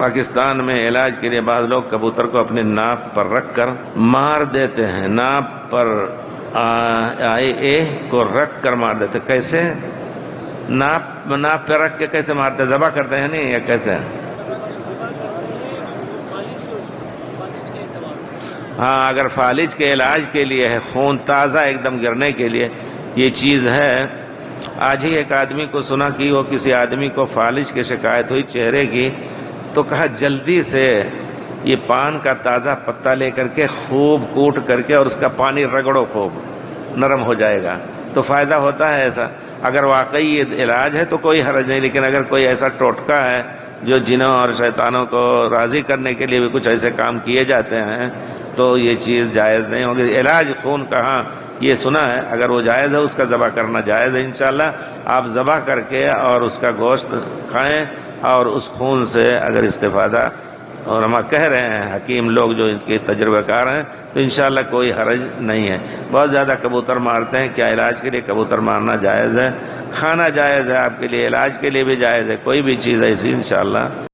پاکستان میں علاج کے لیے بعض لوگ کبوتر کو اپنے ناک پر رکھ کر مار دیتے ہیں. ناک پر اے کو رکھ کر مار دیتے. کیسے؟ ناک پہ رکھ کے کیسے مارتے؟ ذبح کرتے ہیں نہیں یا کیسے؟ ہاں، اگر فالج کے علاج کے لیے ہے، خون تازہ ایک دم گرنے کے لیے یہ چیز ہے. آج ہی ایک آدمی کو سنا کہ وہ کسی آدمی کو فالج کی شکایت ہوئی چہرے کی، تو کہا جلدی سے یہ پان کا تازہ پتا لے کر کے خوب کوٹ کر کے اور اس کا پانی رگڑو، خوب نرم ہو جائے گا. تو فائدہ ہوتا ہے ایسا. اگر واقعی یہ علاج ہے تو کوئی حرج نہیں، لیکن اگر کوئی ایسا ٹوٹکا ہے جو جنوں اور شیطانوں کو راضی کرنے کے لیے بھی کچھ ایسے کام کیے جاتے ہیں تو یہ چیز جائز نہیں ہوگی. علاج خون کا ہاں یہ سنا ہے، اگر وہ جائز ہے اس کا ذبح کرنا جائز ہے. انشاءاللہ آپ ذبح کر کے اور اس کا گوشت کھائیں اور اس خون سے اگر استفادہ، اور ہم کہہ رہے ہیں حکیم لوگ جو ان کے تجربہ کار ہیں، تو انشاءاللہ کوئی حرج نہیں ہے. بہت زیادہ کبوتر مارتے ہیں، کیا علاج کے لیے کبوتر مارنا جائز ہے؟ کھانا جائز ہے آپ کے لیے، علاج کے لیے بھی جائز ہے. کوئی بھی چیز ایسی انشاءاللہ